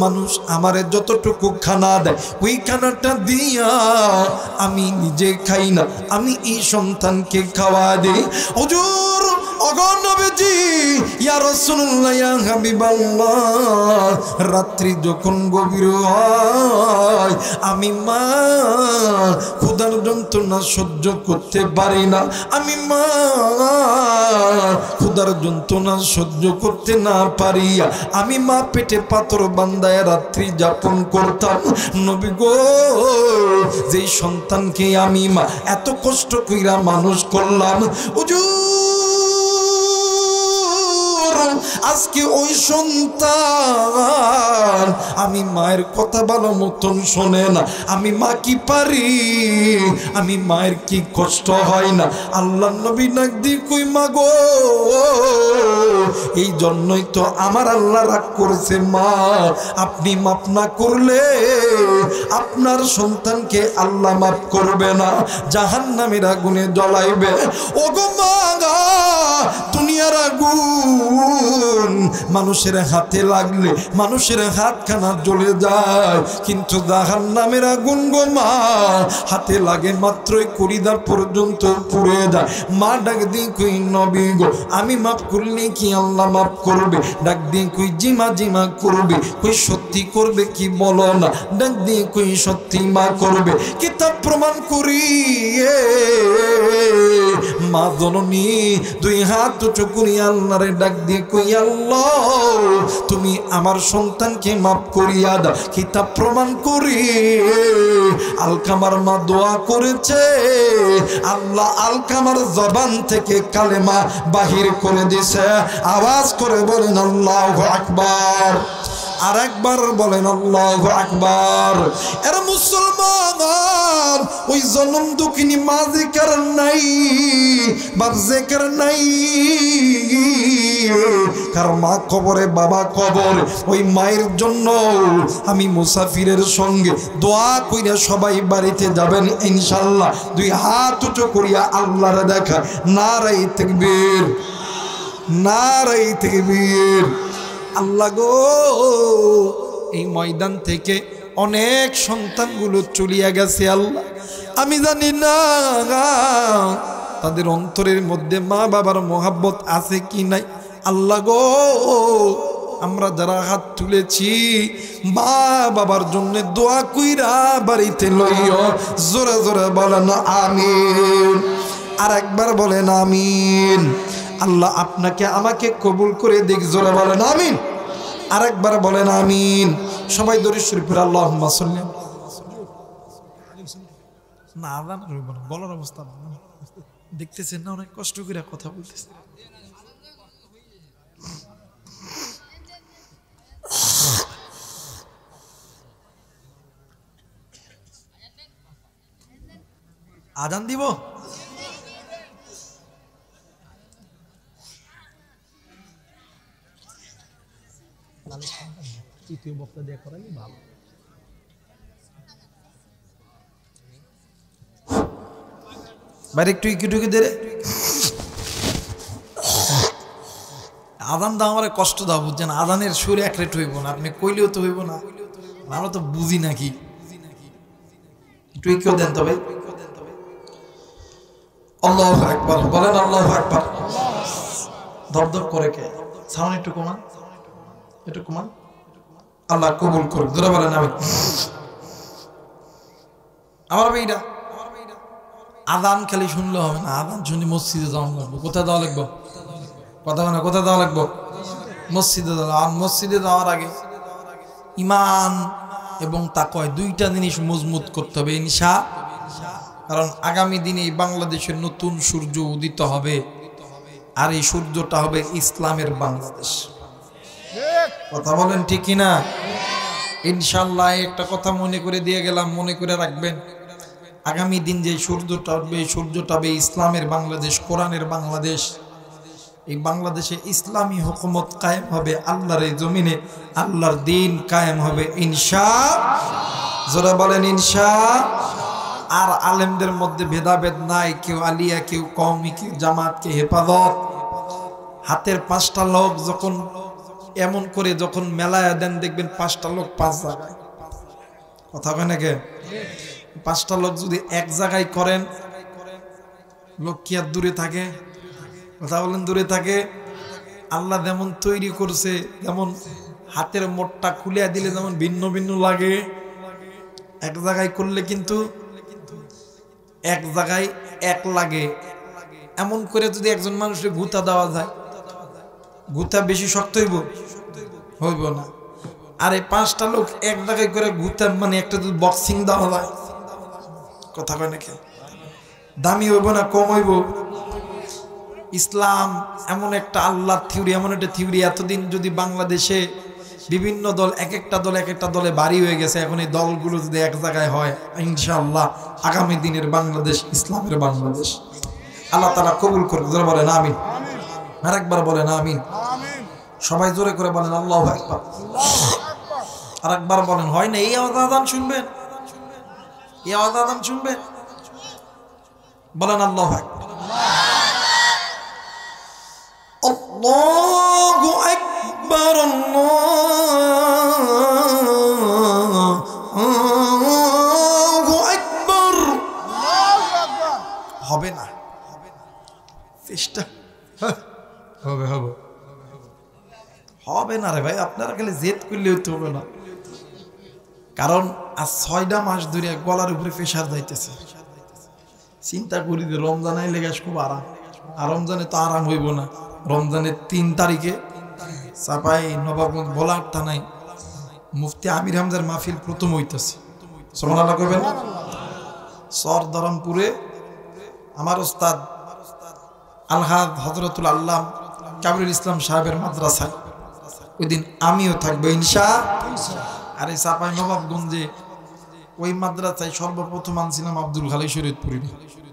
মানুষ আমারে যতটুকু খানা দেয় ওই খানাটা দিয়া আমি নিজে খাই না, আমি এই সন্তানকে খাওয়া দিই। হুজুর ওগো নবীজি ইয়া রাসূলুল্লাহ ইয়া হাবিবাল্লাহ, রাত্রি যখন গভীর হয় আমি মা ক্ষুধার যন্ত্রণা সহ্য করতে পারি না, আমি মা ক্ষুধার যন্ত্রণা সহ্য করতে না পারিয়া আমি মা পেটে পাথর বান্ধায় রাত্রি যাপন করতাম। নবী গো, যেই সন্তানকে আমি মা এত কষ্ট কইরা মানুষ করলাম, আজকে ওই সন্তান আমি মায়ের কথা ভালো মতন শোনে না, আমি মা কি পারি, আমি মায়ের কি কষ্ট হয় না। আল্লাহ নবী নাক দি কই মা গো, এই জন্যই তো আমার আল্লাহ রাগ করেছে, মা আপনি মাফ না করলে আপনার সন্তানকে আল্লাহ মাফ করবে না, জাহান্নামের আগুনে জ্বলাইবে। ও গো মা গা, দুনিয়ার আগুন মানুষের হাতে লাগলে মানুষের হাতখানা জ্বলে যায়, কিন্তু জাহান্নামের আগুন গো মা হাতে লাগে মাত্রই কলিজা পর্যন্ত পুড়ে যায়। মা ডাক দিয়ে কই নবী গো, আমি মাফ করলে কি আল্লাহ মাফ করবে? ডাক দিয়ে কই জিমা জিমা করবে, কই সত্যি করবে কি বলো না? ডাক দিয়ে কই সত্যি মা করবে, কিতাব প্রমাণ করি। মা জননী দুই হাত উঁচু করি আল্লাহরে ডাক দিয়ে কই আল্লাহ তুমি আমার সন্তানকে মাফ করিয়া দাও, কিতাব প্রমাণ করি। আলকামার মা দোয়া করেছে, আল্লাহ আলকামার জবান থেকে কালেমা বাহির করে দিছে। আওয়াজ করে বলেন আল্লাহু আকবার, আর একবার বলেন আল্লাহু আকবার। এর মুসলমান ওই জনম দুঃখিনী মা জিকার নাই, বাপ জিকার নাই, কারণ মা কবরে বাবা কবর। ওই মায়ের জন্য আমি মুসাফিরের সঙ্গে দোয়া কইরা সবাই বাড়িতে যাবেন ইনশাআল্লাহ। দুই হাত উঁচু করিয়া আল্লাহর দেখা, নারাই তাকবীর, নারাই তাকবীর। আল্লাহ গো, এই ময়দান থেকে অনেক সন্তানগুলো চলিয়া গেছে আল্লাহ, আমি জানি না তাদের অন্তরের মধ্যে মা বাবার মোহাব্বত আছে কি নাই। আল্লাহ গো, আমরা যারা হাত তুলেছি মা বাবার জন্য দোয়া কইরা বাড়িতে লইও। জোরে জোরে বলেন আমিন, আর একবার বলেন আমিন। আল্লাহ আপনাকে আমাকে কবুল করে দিক, জোরে বলেন আমিন, আর একবার বলেন আমিন। সবাই দরুদ শরীফ পড়ে আল্লাহুম্মা সাল্লি। না আযান রইব না, গলার অবস্থা দেখতেছেন না, অনেক কষ্ট করে কথা বলতেছে। আযান দিব? তৃতীয় বক্তা দিয়ে করাই ভালো। বাইরে একটু ইকুটুকি দে। আযান দাও আমার কষ্ট দাও, বুঝছেন? আযানের সুরে এক রেট হইব না, আপনি কইলেও তো হইব না, আমরা তো বুঝি নাকি। একটু ইকুও দেন তবে। আল্লাহু আকবার বলেন, আল্লাহু আকবার। ধপধপ করে কে সাউন্ড একটু কমান, একটু কমান। আল্লাহ কবুল করুক, জোরে বলেন আমিন। আমার মেয়েটা আযান খালি শুনলে হবে না, আযান শুনে মসজিদে যাওয়া লাগবে। কোথায় যাওয়া লাগবে? কথা না, কোথায় যাওয়া লাগবে? মসজিদে যাওয়া। আর মসজিদে যাওয়ার আগে ঈমান এবং তাকওয়া দুইটা জিনিস মজবুত করতে হবে ইনশাআল্লাহ। কারণ আগামী দিনে এই বাংলাদেশের নতুন সূর্য উদিত হবে, আর এই সূর্যটা হবে ইসলামের বাংলাদেশ। কথা বলেন ঠিক কিনা? ইনশাআল্লাহ একটা কথা মনে করে দিয়ে গেলাম, মনে করে রাখবেন। আগামী দিন যে সূর্যটা উঠবে, সূর্যটা হবে ইসলামের বাংলাদেশ, কোরআনের বাংলাদেশ। এই বাংলাদেশে ইসলামী হুকুমত কায়েম হবে, আল্লাহর এই জমিনে আল্লাহর দিন কায়েম হবে ইনশাআল্লাহ। যারা বলেন ইনশাআল্লাহ। আর আলেমদের মধ্যে ভেদাভেদ নাই, কেউ আলিয়া, কেউ কওমি, কেউ জামাত, কেউ হেফাজত। হাতের 5টা লোক যখন এমন করে যখন মেলায় দেন, দেখবেন 5টা লোক 5 জায়গায়। কথা কয় নাকি? 5টা লোক যদি এক জায়গায় করেন, লোক কি আর দূরে থাকে? কথা বলেন, দূরে থাকে? আল্লাহ যেমন তৈরি করছে, যেমন হাতের মোটটা খুলে দিলে যেমন ভিন্ন ভিন্ন লাগে, এক জায়গায় করলে কিন্তু এক জায়গায় এক লাগে। এমন করে যদি একজন মানুষের গুতা দেওয়া যায়, গুতা বেশি শক্ত হইব না। আর এই 5টা লোক এক জায়গায় করে গুতা, মানে একটা যদি বক্সিং দেওয়া যায়, কথা কয় নাকি, দামি হইব না কম হইব? ইসলাম এমন একটা আল্লাহর থিওরি, এমন একটা থিওরি, এতদিন যদি বাংলাদেশে বিভিন্ন দল, এক একটা দলে বাড়ি হয়ে গেছে, এখন এই দলগুলো যদি এক জায়গায় হয়, ইনশাআল্লাহ আগামী দিনের বাংলাদেশ ইসলামের বাংলাদেশ। আল্লাহ তাআলা কবুল করুন। জোরে বলেন আমিন। আরেকবার বলেন আমিন। সবাই জোরে করে বলেন আল্লাহু আকবার। আরেকবার বলেন, হয় না? এই আযান শুনবেন, এই আযান শুনবেন, বলেন আল্লাহু আকবার। আল্লাহু আকবার, আল্লাহু আকবার। হবে না চেষ্টা হবে হবে না রে ভাই, আপনারা খালি জেদ করলেও তো হবে না। কারণ আজ 6টা মাস ধরে গলার উপরে প্রেশার যাইতেছে। চিন্তা করি যে রমজান আইলে গ্যাস খুব আরাম, আর রমজানে তো আরাম হইব না। রমজানের 3 তারিখে চাপাই নবাবগঞ্জ ভোলার থানায় মুফতি আমির হামজার মাহফিল প্রথম হইতেছে। সুবহানাল্লাহ কইবেন না? সরদরমপুরে আমার ওস্তাদ আলহাজ হযরতুল আল্লাম কাবিরুল ইসলাম সাহেবের মাদ্রাসায় ওই দিন আমিও থাকবো ইনশাআল্লাহ। আর এই চাপাই নবাবগঞ্জে ওই মাদ্রাসায় সর্বপ্রথম আনছিলাম আব্দুল খালিক শরীয়তপুরি,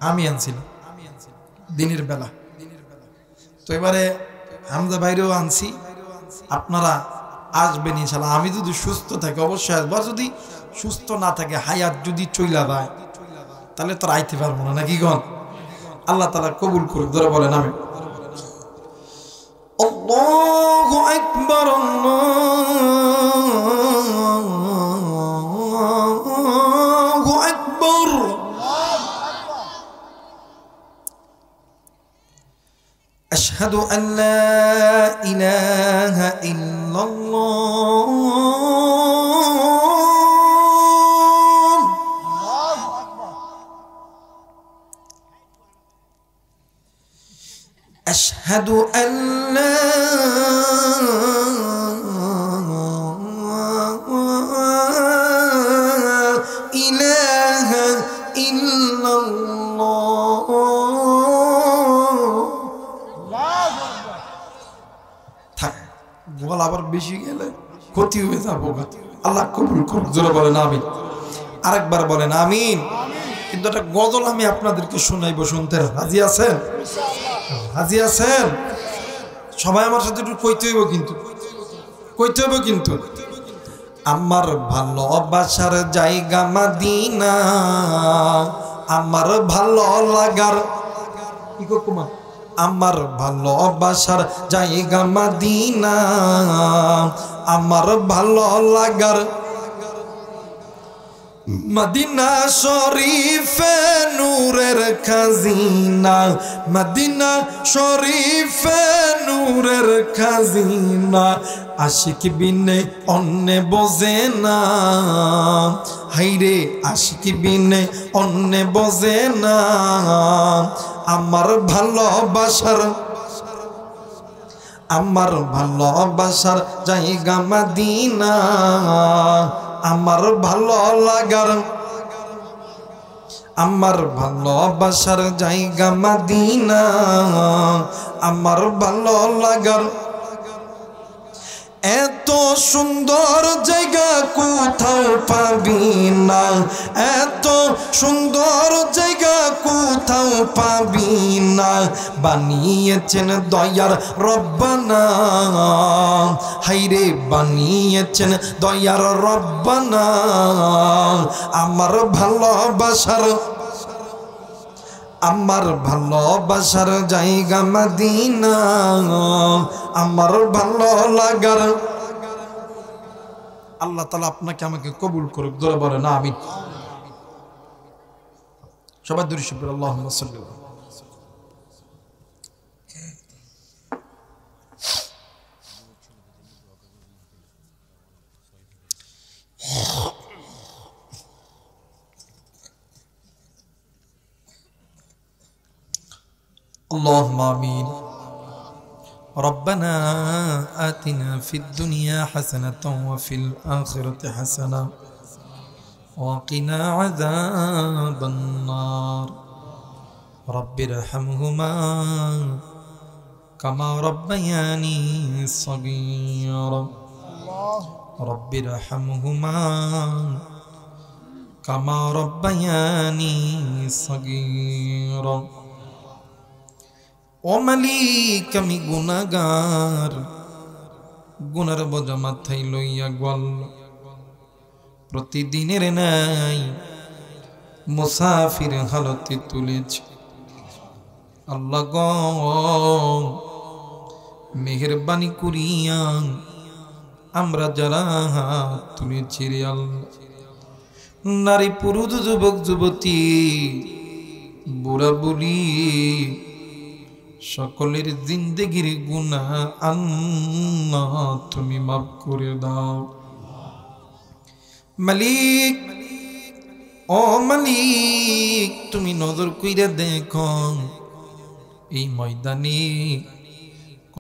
আমি আনছিলাম দিনের বেলা। তো এবারে হামজা ভাইরেও আনছি, আপনারা আসবেন ইনশাআল্লাহ। আমি যদি সুস্থ থাকি অবশ্যই আসবো, আর যদি সুস্থ না থাকে, হায়াত যদি চইলা যায়, তাহলে তো আইতে পারবো না, নাকি গণ? আল্লাহ তাআলা কবুল করুক। ধরে বলেন আমিন। আল্লাহু আকবার, আল্লাহু আকবার। আশহাদু আন লা ইলাহা ইল্লাল্লাহ, আশহাদু আন লা ইলাহা ইল্লাল্লাহ। থাক, বল আবার বেশি গেলে ক্ষতি হয়ে যাবো। আল্লাহ কবুল করুন। জোরে বলেন আমিন। আরেকবার বলেন আমিন। কিন্তু একটা গজল আমি আপনাদেরকে শোনাইবো, শুনতে রাজি আছেন? রাজি আছেন? সবাই আমার সাথে একটু কইতে হইব, কিন্তু কইতে হইব কিন্তু। আমার ভালোবাসার জায়গা মদিনা, আমার ভালো লাগার কি কুমা, আমার ভালোবাসার জায়গা মদিনা, আমার ভালো লাগার মদিনা শরীফে নূরের খাজিনা, মদিনা শরীফে নূরের খাজিনা, আশিক বিনে অন্নে বোঝে না, হাইরে আশিক বিনে অন্নে বোঝে না, আমার ভালোবাসার, আমার ভালোবাসার জায়গা মদিনা, আমার ভালো লাগার, আমার ভালোবাসার জায়গা মদিনা, আমার ভালো লাগার সুন্দর জায়গা কোথাও পাবি না, এত সুন্দর জায়গা কোথাও পাবি না, বানিয়েছেন দয়ার রব্বানা, হাইরে বানিয়েছেন দয়ার রব্বানা। আমার ভালোবাসার জায়গা মদিনা, আমার ভালো লাগার। আল্লাহ তাআলা আপনাকে আমাকে কবুল করুক, ধরে বলেন আমিন। সবাই দুরূদ শরীফ পড়ুন, আল্লাহুম্মা সাল্লি আলা اللهم آمين. ربنا آتنا في الدنيا حسنة وفي الآخرة حسنة وقنا عذاب النار. رب ارحمهما كما ربياني صغيرا. رب ارحمهما كما ربياني صغيرا. ও মালিক, আমি গুনাহগার, গুনার বোঝা মাথায় লইয়া গল প্রতিদিনের নাই মুসাফির হালতে তুলেছি। আল্লাহ গ মেহেরবানি করিয়া আমরা যারা হাত তুলেছি রে আল্লাহ, নারী পুরুষ যুবক যুবতী বুড়া বুড়ি সকলের জিন্দেগির গুনাহ আল্লাহ তুমি মাফ করে দাও। মালিক, ও মালিক, তুমি নজর কইরা দেখো এই ময়দানে